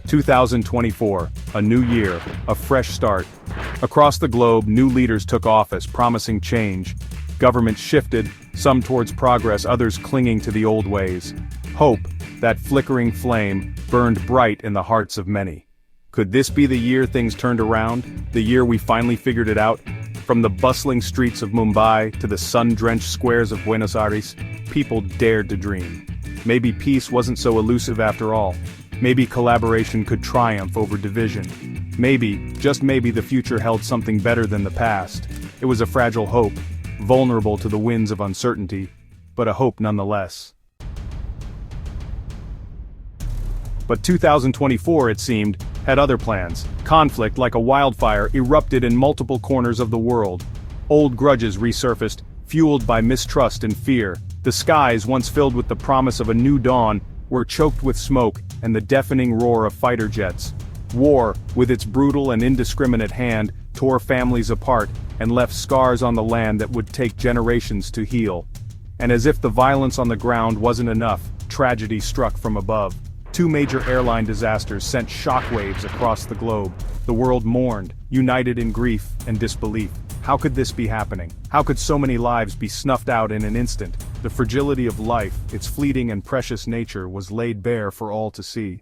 2024, a new year, a fresh start. Across the globe, new leaders took office, promising change. Governments shifted, some towards progress, others clinging to the old ways. Hope, that flickering flame, burned bright in the hearts of many. Could this be the year things turned around, the year we finally figured it out? From the bustling streets of Mumbai to the sun-drenched squares of Buenos Aires, people dared to dream. Maybe peace wasn't so elusive after all. Maybe collaboration could triumph over division. Maybe, just maybe, the future held something better than the past. It was a fragile hope, vulnerable to the winds of uncertainty, but a hope nonetheless. But 2024, it seemed, had other plans. Conflict, like a wildfire, erupted in multiple corners of the world. Old grudges resurfaced, fueled by mistrust and fear. The skies, once filled with the promise of a new dawn, were choked with smoke and the deafening roar of fighter jets. War, with its brutal and indiscriminate hand, tore families apart and left scars on the land that would take generations to heal. And as if the violence on the ground wasn't enough, tragedy struck from above. Two major airline disasters sent shockwaves across the globe. The world mourned, united in grief and disbelief. How could this be happening? How could so many lives be snuffed out in an instant? The fragility of life, its fleeting and precious nature, was laid bare for all to see.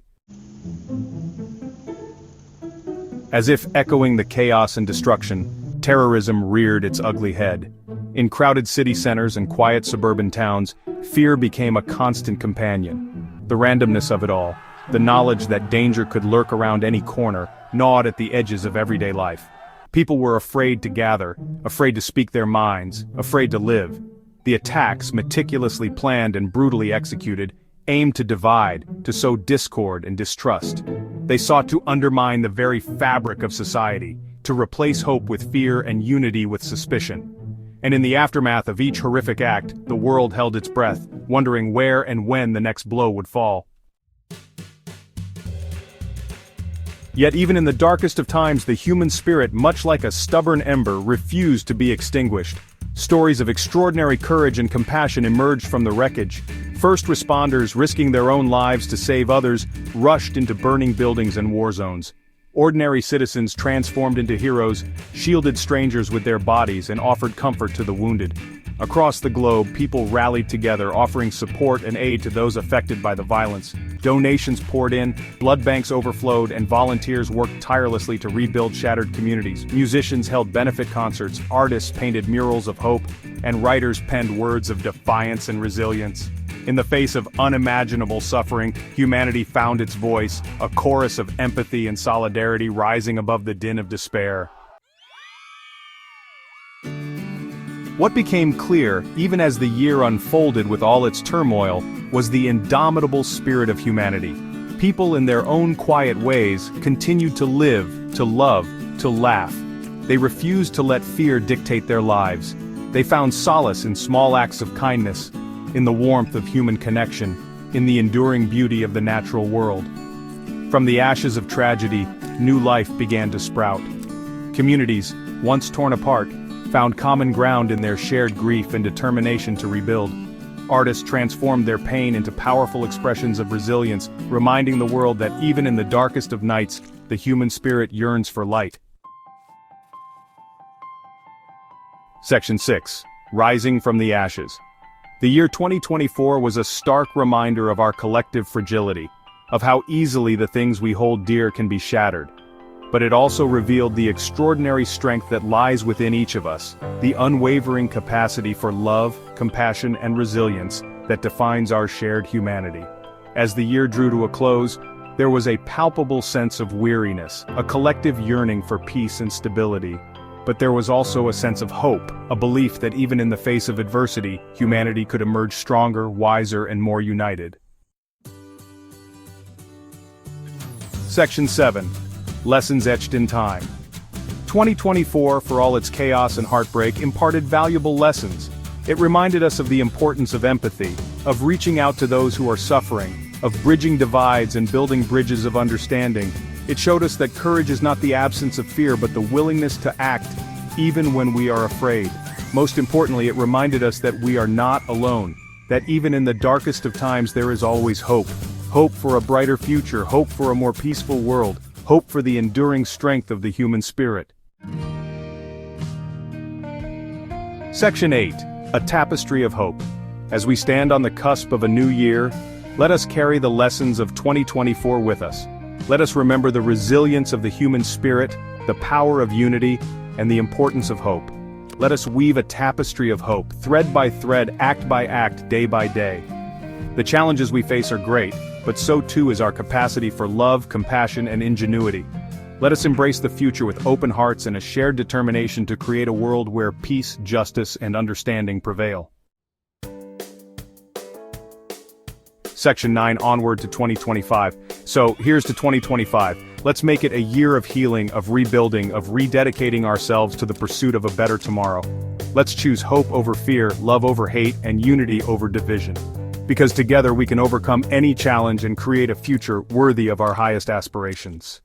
As if echoing the chaos and destruction, terrorism reared its ugly head. In crowded city centers and quiet suburban towns, fear became a constant companion. The randomness of it all, the knowledge that danger could lurk around any corner, gnawed at the edges of everyday life. People were afraid to gather, afraid to speak their minds, afraid to live. The attacks, meticulously planned and brutally executed, aimed to divide, to sow discord and distrust. They sought to undermine the very fabric of society, to replace hope with fear and unity with suspicion. And in the aftermath of each horrific act, the world held its breath, wondering where and when the next blow would fall. Yet even in the darkest of times, the human spirit, much like a stubborn ember, refused to be extinguished. Stories of extraordinary courage and compassion emerged from the wreckage. First responders, risking their own lives to save others, rushed into burning buildings and war zones. Ordinary citizens transformed into heroes, shielded strangers with their bodies and offered comfort to the wounded. Across the globe, people rallied together, offering support and aid to those affected by the violence. Donations poured in, blood banks overflowed, and volunteers worked tirelessly to rebuild shattered communities. Musicians held benefit concerts, artists painted murals of hope, and writers penned words of defiance and resilience. In the face of unimaginable suffering, humanity found its voice, a chorus of empathy and solidarity rising above the din of despair. What became clear, even as the year unfolded with all its turmoil, was the indomitable spirit of humanity. People in their own quiet ways continued to live, to love, to laugh. They refused to let fear dictate their lives. They found solace in small acts of kindness, in the warmth of human connection, in the enduring beauty of the natural world. From the ashes of tragedy, new life began to sprout. Communities, once torn apart, found common ground in their shared grief and determination to rebuild. Artists transformed their pain into powerful expressions of resilience, reminding the world that even in the darkest of nights, the human spirit yearns for light. Section 6. Rising from the Ashes. The year 2024 was a stark reminder of our collective fragility, of how easily the things we hold dear can be shattered. But it also revealed the extraordinary strength that lies within each of us, the unwavering capacity for love, compassion, and resilience that defines our shared humanity. As the year drew to a close, there was a palpable sense of weariness, a collective yearning for peace and stability. But there was also a sense of hope, a belief that even in the face of adversity, humanity could emerge stronger, wiser, and more united. Section 7. Lessons etched in time. 2024, for all its chaos and heartbreak, imparted valuable lessons. It reminded us of the importance of empathy, of reaching out to those who are suffering, of bridging divides and building bridges of understanding. It showed us that courage is not the absence of fear but the willingness to act, even when we are afraid. Most importantly, it reminded us that we are not alone, that even in the darkest of times there is always hope. Hope for a brighter future, hope for a more peaceful world, hope for the enduring strength of the human spirit. Section 8. A Tapestry of Hope. As we stand on the cusp of a new year, let us carry the lessons of 2024 with us. Let us remember the resilience of the human spirit, the power of unity, and the importance of hope. Let us weave a tapestry of hope, thread by thread, act by act, day by day. The challenges we face are great, but so too is our capacity for love, compassion, and ingenuity. Let us embrace the future with open hearts and a shared determination to create a world where peace, justice, and understanding prevail. Section 9. Onward to 2025. So, here's to 2025. Let's make it a year of healing, of rebuilding, of rededicating ourselves to the pursuit of a better tomorrow. Let's choose hope over fear, love over hate, and unity over division. Because together we can overcome any challenge and create a future worthy of our highest aspirations.